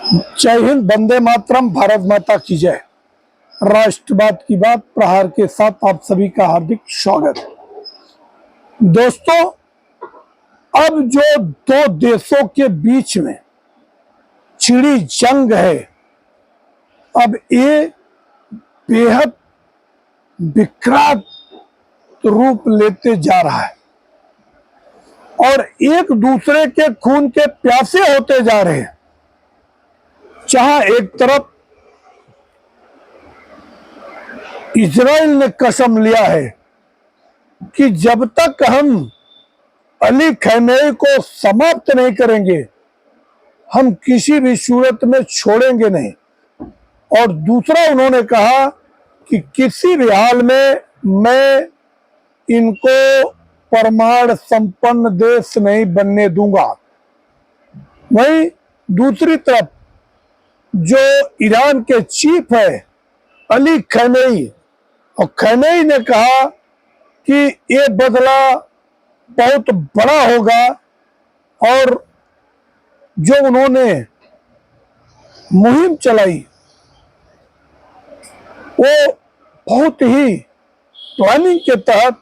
जय हिंद, वंदे मातरम, भारत माता की जय। राष्ट्रवाद की बात प्रहार के साथ आप सभी का हार्दिक स्वागत है। दोस्तों, अब जो दो देशों के बीच में छिड़ी जंग है, अब ये बेहद विकराल रूप लेते जा रहा है और एक दूसरे के खून के प्यासे होते जा रहे हैं। जहां एक तरफ इजराइल ने कसम लिया है कि जब तक हम अली खमेनी को समाप्त नहीं करेंगे, हम किसी भी सूरत में छोड़ेंगे नहीं। और दूसरा, उन्होंने कहा कि किसी भी हाल में मैं इनको परमाणु संपन्न देश नहीं बनने दूंगा। वहीं दूसरी तरफ जो ईरान के चीफ है अली खमेनी, और खमेनी ने कहा कि ये बदला बहुत बड़ा होगा और जो उन्होंने मुहिम चलाई वो बहुत ही प्लानिंग के तहत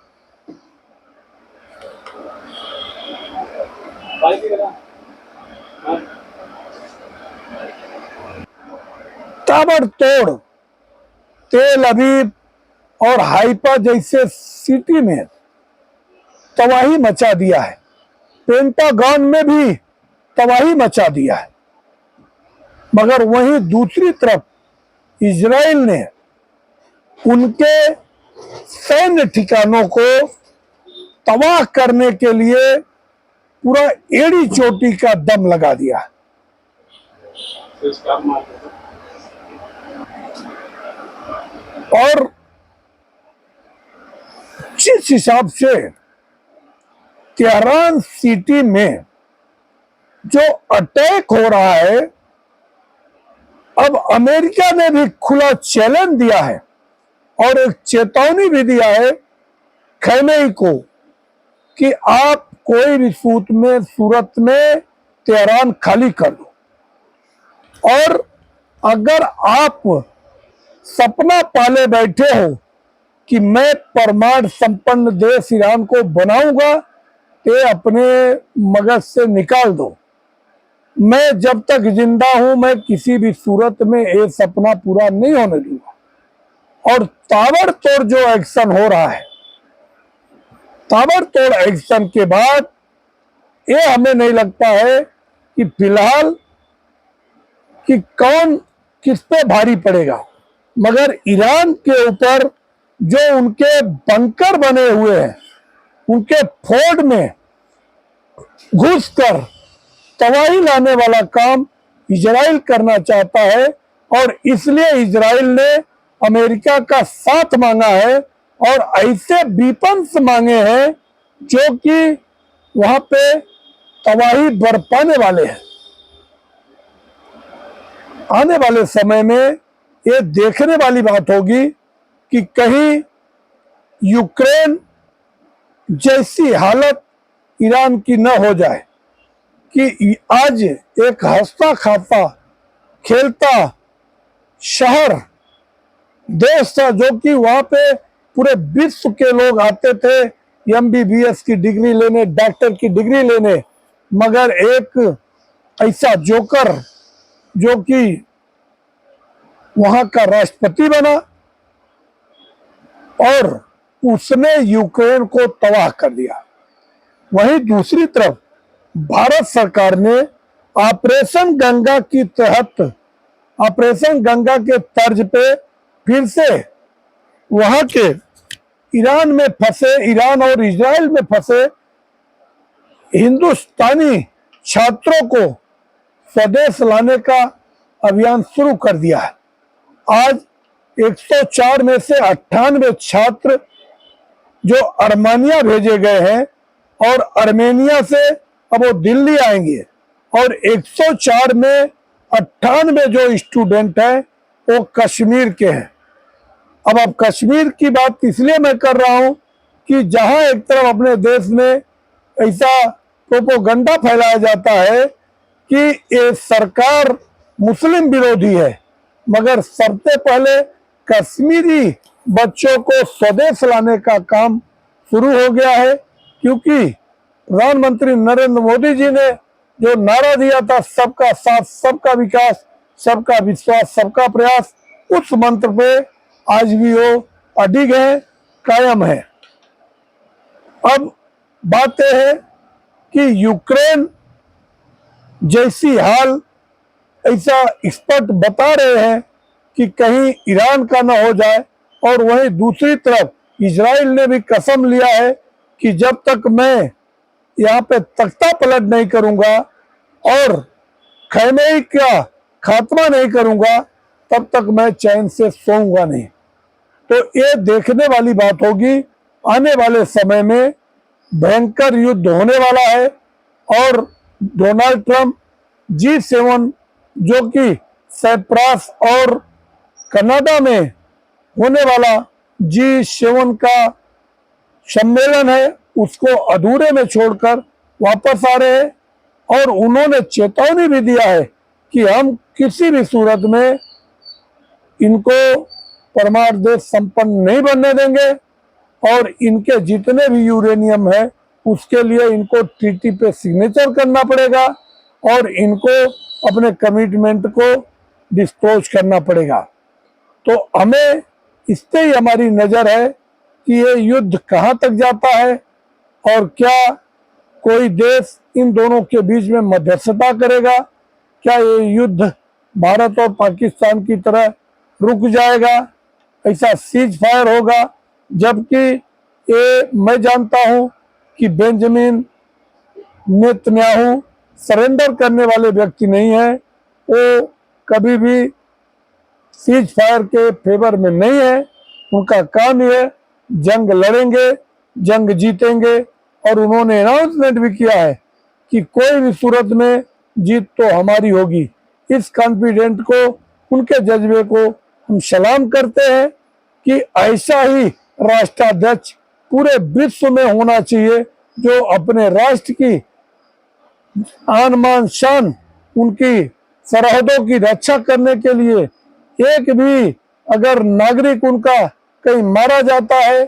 ताबड़तोड़ तेल अवीव और हाइफा जैसे सिटी में तबाही मचा दिया है। पेंटागन में भी तबाही मचा दिया है। मगर वहीं दूसरी तरफ इजराइल ने उनके सैन्य ठिकानों को तबाह करने के लिए पूरा एड़ी चोटी का दम लगा दिया। और जिस हिसाब से तेहरान सिटी में जो अटैक हो रहा है, अब अमेरिका ने भी खुला चैलेंज दिया है और एक चेतावनी भी दिया है खमेनी को कि आप कोई भी सूरत में तेहरान खाली कर दो। और अगर आप सपना पाले बैठे हो कि मैं परमाणु संपन्न देश ईरान को बनाऊंगा, तो अपने मगज से निकाल दो। मैं जब तक जिंदा हूं, मैं किसी भी सूरत में ये सपना पूरा नहीं होने दूंगा। और ताबड़तोड़ जो एक्शन हो रहा है, ताबड़तोड़ एक्शन के बाद ये हमें नहीं लगता है कि फिलहाल कि कौन किस पे भारी पड़ेगा। मगर ईरान के ऊपर जो उनके बंकर बने हुए हैं, उनके फोर्ट में घुसकर तबाही लाने वाला काम इजराइल करना चाहता है। और इसलिए इजराइल ने अमेरिका का साथ मांगा है और ऐसे वेपन्स मांगे हैं जो कि वहां पे तबाही बरपाने वाले हैं। आने वाले समय में ये देखने वाली बात होगी कि कहीं यूक्रेन जैसी हालत ईरान की न हो जाए कि आज एक हंसता खाता खेलता शहर देश था, जो कि वहां पे पूरे विश्व के लोग आते थे MBBS की डिग्री लेने, डॉक्टर की डिग्री लेने। मगर एक ऐसा जोकर जो कि वहां का राष्ट्रपति बना और उसने यूक्रेन को तबाह कर दिया। वहीं दूसरी तरफ भारत सरकार ने ऑपरेशन गंगा की तहत, ऑपरेशन गंगा के तर्ज पे फिर से वहां के ईरान में फंसे, ईरान और इजराइल में फंसे हिंदुस्तानी छात्रों को स्वदेश लाने का अभियान शुरू कर दिया है। आज 104 में से 98 छात्र जो अर्मेनिया भेजे गए हैं और अर्मेनिया से अब वो दिल्ली आएंगे। और 104 में 98 जो स्टूडेंट हैं वो कश्मीर के हैं। अब कश्मीर की बात इसलिए मैं कर रहा हूं कि जहां एक तरफ अपने देश में ऐसा प्रोपोगंडा फैलाया जाता है कि ये सरकार मुस्लिम विरोधी है, मगर सबसे पहले कश्मीरी बच्चों को स्वदेश लाने का काम शुरू हो गया है, क्योंकि प्रधानमंत्री नरेंद्र मोदी जी ने जो नारा दिया था, सबका साथ, सबका विकास, सबका विश्वास, सबका प्रयास, उस मंत्र पे आज भी वो अडिग है, कायम है। अब बात यह है कि यूक्रेन जैसी हाल, ऐसा एक्सपर्ट बता रहे हैं कि कहीं ईरान का ना हो जाए, और वहीं दूसरी तरफ इजराइल ने भी कसम लिया है कि जब तक मैं यहाँ पे तख्ता पलट नहीं करूंगा और खैमे का खात्मा नहीं करूंगा, तब तक मैं चैन से सोऊंगा नहीं। तो ये देखने वाली बात होगी, आने वाले समय में भयंकर युद्ध होने वाला है। और डोनाल्ड ट्रंप G7 जो कि साइप्रस और कनाडा में होने वाला G7 का सम्मेलन है, उसको अधूरे में छोड़कर वापस आ रहे हैं। और उन्होंने चेतावनी भी दिया है कि हम किसी भी सूरत में इनको परमाणु देश संपन्न नहीं बनने देंगे, और इनके जितने भी यूरेनियम है उसके लिए इनको ट्रीटी पे सिग्नेचर करना पड़ेगा, और इनको अपने कमिटमेंट को डिस्क्लोज करना पड़ेगा। तो हमें इस पे ही हमारी नजर है कि ये युद्ध कहाँ तक जाता है, और क्या कोई देश इन दोनों के बीच में मध्यस्थता करेगा, क्या ये युद्ध भारत और पाकिस्तान की तरह रुक जाएगा, ऐसा सीज फायर होगा। जबकि ये मैं जानता हूं कि बेंजामिन नेतन्याहू सरेंडर करने वाले व्यक्ति नहीं है, वो कभी भी सीज फायर के फेवर में नहीं है। उनका काम ये है, जंग लड़ेंगे, जंग जीतेंगे, और उन्होंने अनाउंसमेंट भी किया है कि कोई भी सूरत में जीत तो हमारी होगी। इस कॉन्फिडेंट को, उनके जज्बे को हम सलाम करते हैं कि ऐसा ही राष्ट्राध्यक्ष पूरे विश्व में होना चाहिए, जो अपने राष्ट्र की आन मान शान, उनकी सरहदों की रक्षा करने के लिए एक भी अगर नागरिक उनका कहीं मारा जाता है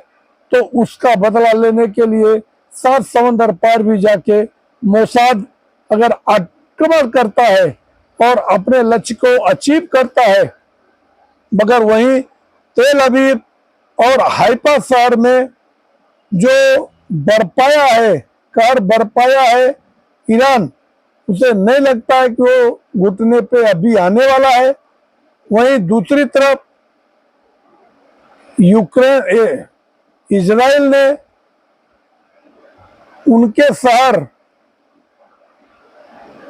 तो उसका बदला लेने के लिए 7 समंदर पार भी जाके मोसाद अगर आक्रमण करता है और अपने लक्ष्य को अचीव करता है, मगर वहीं तेल अवीव और हाइफा शहर में जो बरपाया है, कहर बरपाया है ईरान, उसे नहीं लगता है कि वो घुटने पे अभी आने वाला है। वहीं दूसरी तरफ यूक्रेन, इजराइल ने उनके शहर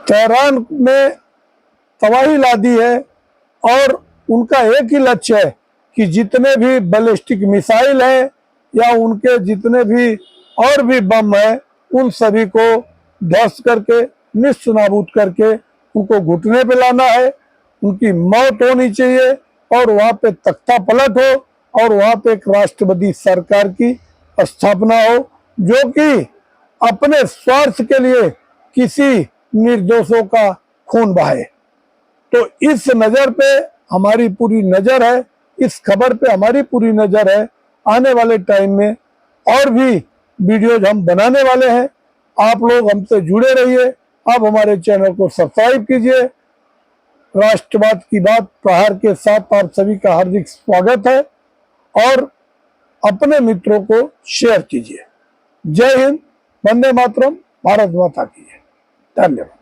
तेहरान में तबाही ला दी है, और उनका एक ही लक्ष्य है कि जितने भी बैलिस्टिक मिसाइल हैं या उनके जितने भी और भी बम है, उन सभी को ध्वस्त करके, निस्नाबूद करके उनको घुटने पे लाना है। उनकी मौत होनी चाहिए, और वहां पे तख्ता पलट हो, और वहां पे एक राष्ट्रवादी सरकार की स्थापना हो, जो कि अपने स्वार्थ के लिए किसी निर्दोषों का खून बहाए। तो इस नजर पे हमारी पूरी नजर है, इस खबर पे हमारी पूरी नजर है। आने वाले टाइम में और भी वीडियोज हम बनाने वाले हैं। आप लोग हमसे जुड़े रहिए। आप हमारे चैनल को सब्सक्राइब कीजिए। राष्ट्रवाद की बात प्रहार के साथ आप सभी का हार्दिक स्वागत है, और अपने मित्रों को शेयर कीजिए। जय हिंद, वंदे मातरम, भारत माता की जय। धन्यवाद।